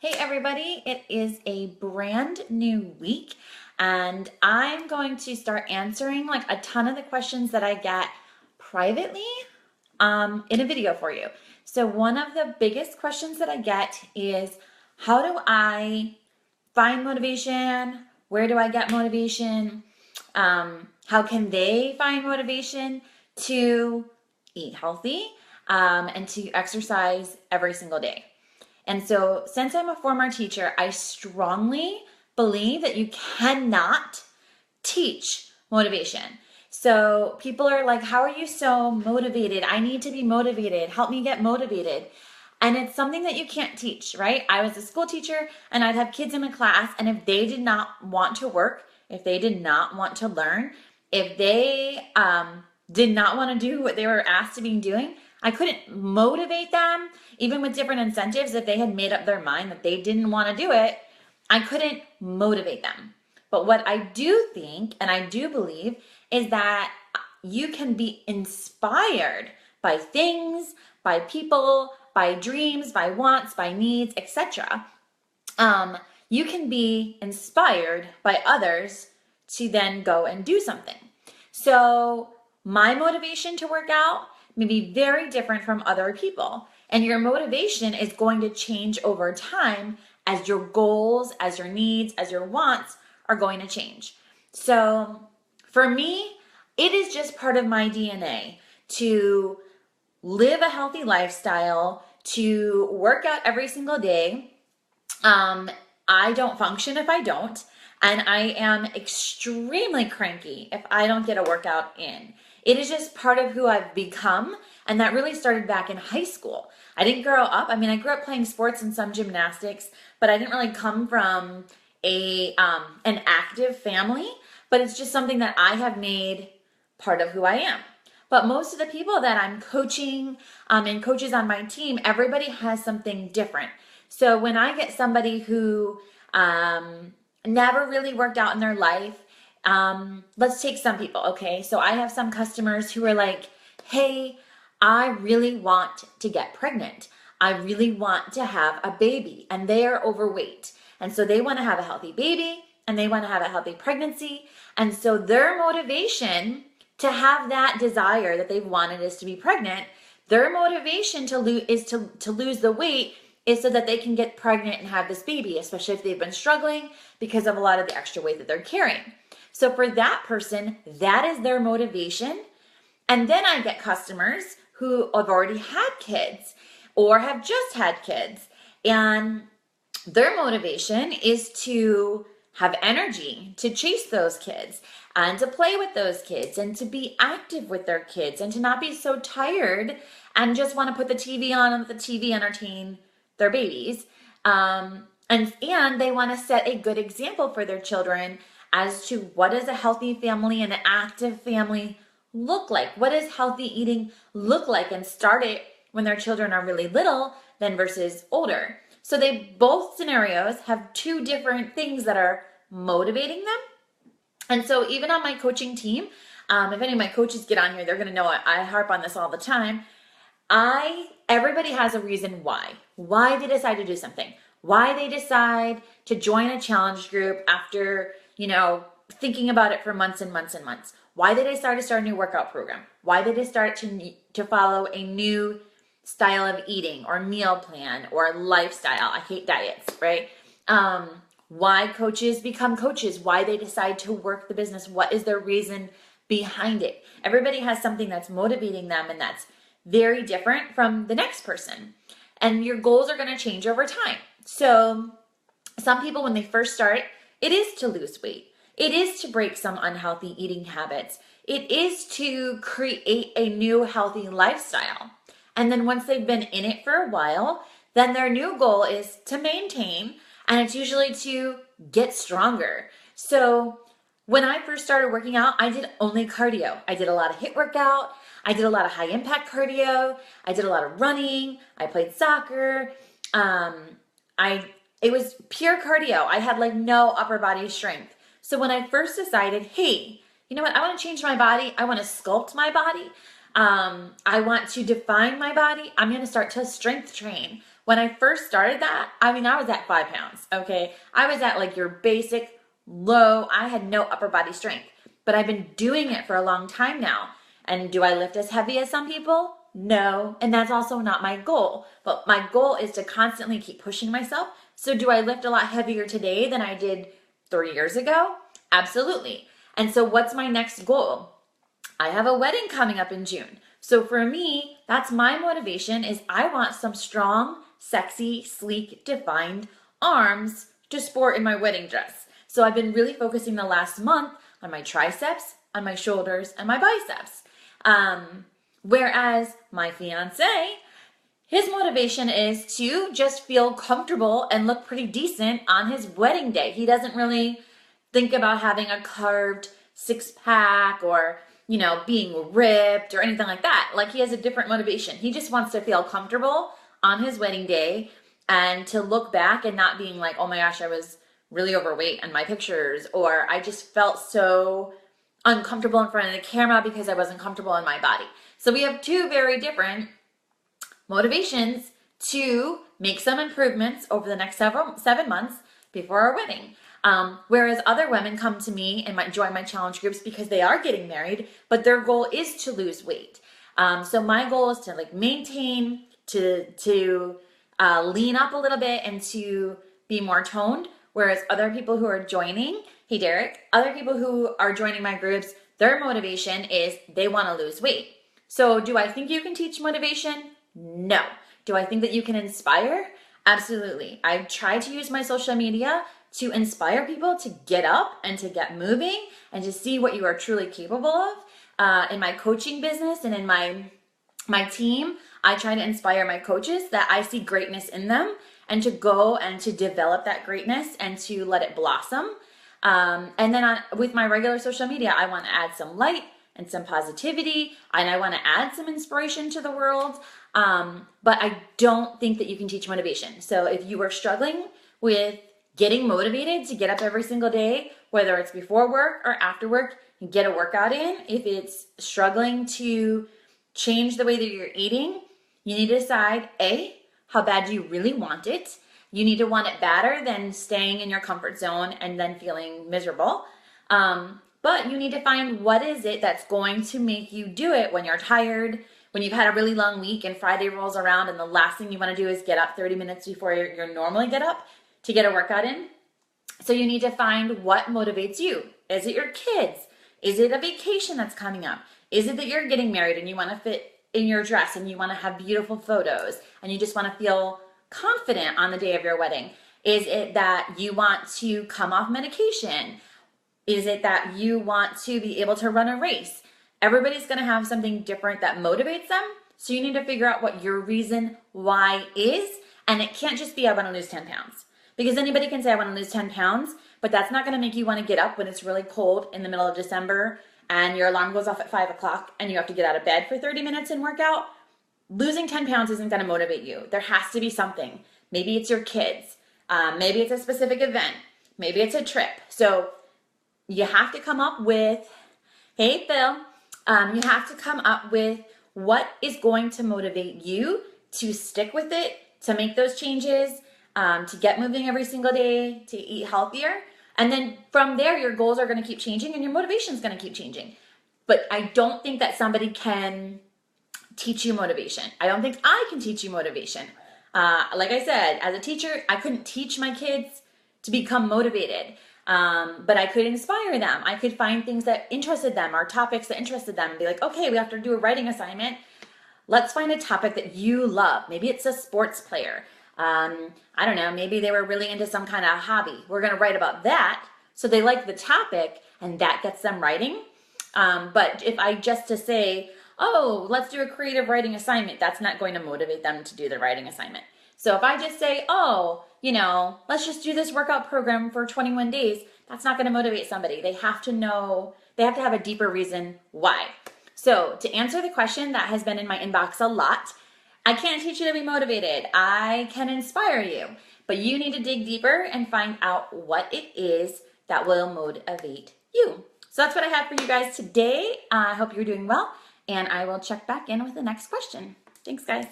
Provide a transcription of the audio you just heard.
Hey everybody, it is a brand new week and I'm going to start answering like a ton of the questions that I get privately in a video for you. So one of the biggest questions that I get is how do I find motivation? Where do I get motivation? How can they find motivation to eat healthy and to exercise every single day? And so, since I'm a former teacher, I strongly believe that you cannot teach motivation. So, people are like, how are you so motivated? I need to be motivated. Help me get motivated. And it's something that you can't teach, right? I was a school teacher and I'd have kids in my class, and if they did not want to work, if they did not want to learn, if they did not want to do what they were asked to be doing, I couldn't motivate them, even with different incentives. If they had made up their mind that they didn't want to do it, I couldn't motivate them. But what I do think, and I do believe, is that you can be inspired by things, by people, by dreams, by wants, by needs, etc. You can be inspired by others to then go and do something. So my motivation to work out may be very different from other people. And your motivation is going to change over time as your goals, as your needs, as your wants are going to change. So for me, it is just part of my DNA to live a healthy lifestyle, to work out every single day. I don't function if I don't, and I am extremely cranky if I don't get a workout in. It is just part of who I've become, and that really started back in high school. I didn't grow up, I grew up playing sports and some gymnastics, but I didn't really come from an active family, but it's just something that I have made part of who I am. But most of the people that I'm coaching and coaches on my team, everybody has something different. So when I get somebody who never really worked out in their life, let's take some people, okay? So I have some customers who are like, hey, I really want to get pregnant. I really want to have a baby, and they are overweight. And so they want to have a healthy baby and they want to have a healthy pregnancy. And so their motivation to have that desire that they've wanted is to be pregnant. Their motivation to lose the weight is so that they can get pregnant and have this baby, especially if they've been struggling because of a lot of the extra weight that they're carrying. So for that person, that is their motivation. And then I get customers who have already had kids or have just had kids, and their motivation is to have energy to chase those kids and to play with those kids and to be active with their kids and to not be so tired and just want to put the TV on and let the TV entertain their babies. And they want to set a good example for their children as to what does a healthy family and an active family look like? What does healthy eating look like? And start it when their children are really little than versus older. So they both scenarios have two different things that are motivating them. And so even on my coaching team, if any of my coaches get on here, they're going to know I harp on this all the time. Everybody has a reason why they decide to do something, why they decide to join a challenge group after, thinking about it for months and months and months, why they decide to start a new workout program, why they decide to follow a new style of eating or meal plan or lifestyle. I hate diets, right? Why coaches become coaches, why they decide to work the business, what is their reason behind it. Everybody has something that's motivating them, and that's very different from the next person. And your goals are going to change over time. So some people, when they first start, it is to lose weight. It is to break some unhealthy eating habits. It is to create a new healthy lifestyle. And then once they've been in it for a while, then their new goal is to maintain, and it's usually to get stronger. So when I first started working out, I did only cardio. I did a lot of HIIT workout. I did a lot of high impact cardio. I did a lot of running. I played soccer. It was pure cardio. I had like no upper body strength. So when I first decided, hey, you know what? I want to change my body. I want to sculpt my body. I want to define my body. I'm going to start to strength train. When I first started that, I mean, I was at 5 pounds, okay? I was at like your basic low, I had no upper body strength, but I've been doing it for a long time now. And do I lift as heavy as some people? No, and that's also not my goal. But my goal is to constantly keep pushing myself. So do I lift a lot heavier today than I did 3 years ago? Absolutely. And so what's my next goal? I have a wedding coming up in June. So for me, that's my motivation is I want some strong, sexy, sleek, defined arms to sport in my wedding dress. So I've been really focusing the last month on my triceps, on my shoulders, and my biceps. Whereas my fiance, his motivation is to just feel comfortable and look pretty decent on his wedding day. He doesn't really think about having a carved six-pack or, you know, being ripped or anything like that. Like, he has a different motivation. He just wants to feel comfortable on his wedding day and to look back and not being like, oh my gosh, I was really overweight in my pictures, or I just felt so uncomfortable in front of the camera because I wasn't comfortable in my body. So we have two very different motivations to make some improvements over the next 7 months before our wedding. Whereas other women come to me and might join my challenge groups because they are getting married, but their goal is to lose weight. So my goal is to like maintain, to lean up a little bit and to be more toned. Whereas other people who are joining, hey Derek, other people who are joining my groups, their motivation is they want to lose weight. So do I think you can teach motivation? No. Do I think that you can inspire? Absolutely. I try to use my social media to inspire people to get up and to get moving and to see what you are truly capable of. In my coaching business and in my team, I try to inspire my coaches that I see greatness in them and to go and to develop that greatness and to let it blossom. And then with my regular social media, I want to add some light and some positivity, and I want to add some inspiration to the world. But I don't think that you can teach motivation. So if you are struggling with getting motivated to get up every single day, whether it's before work or after work, and get a workout in, if it's struggling to change the way that you're eating, you need to decide, A, how bad do you really want it? You need to want it better than staying in your comfort zone and then feeling miserable. But you need to find what is it that's going to make you do it when you're tired, when you've had a really long week and Friday rolls around and the last thing you want to do is get up 30 minutes before you normally get up to get a workout in. So you need to find what motivates you. Is it your kids? Is it a vacation that's coming up? Is it that you're getting married and you want to fit in your dress and you want to have beautiful photos and you just want to feel confident on the day of your wedding? Is it that you want to come off medication? Is it that you want to be able to run a race? Everybody's going to have something different that motivates them. So you need to figure out what your reason why is. And it can't just be, I want to lose 10 pounds. Because anybody can say, I want to lose 10 pounds, but that's not going to make you want to get up when it's really cold in the middle of December and your alarm goes off at 5 o'clock and you have to get out of bed for 30 minutes and work out. Losing 10 pounds isn't going to motivate you. There has to be something. Maybe it's your kids. Maybe it's a specific event. Maybe it's a trip. So you have to come up with, hey Phil, you have to come up with what is going to motivate you to stick with it, to make those changes, to get moving every single day, to eat healthier. And then from there, your goals are going to keep changing and your motivation is going to keep changing. But I don't think that somebody can teach you motivation. I don't think I can teach you motivation. Like I said, as a teacher, I couldn't teach my kids to become motivated. But I could inspire them. I could find things that interested them or topics that interested them and be like, okay, we have to do a writing assignment. Let's find a topic that you love. Maybe it's a sports player. I don't know, maybe they were really into some kind of hobby. We're going to write about that. So they like the topic and that gets them writing. But if I just to say, oh, let's do a creative writing assignment, that's not going to motivate them to do the writing assignment. So if I just say, oh, you know, let's just do this workout program for 21 days, that's not going to motivate somebody. They have to know, they have to have a deeper reason why. So to answer the question that has been in my inbox a lot, I can't teach you to be motivated. I can inspire you, but you need to dig deeper and find out what it is that will motivate you. So that's what I have for you guys today. I hope you're doing well, and I will check back in with the next question. Thanks, guys.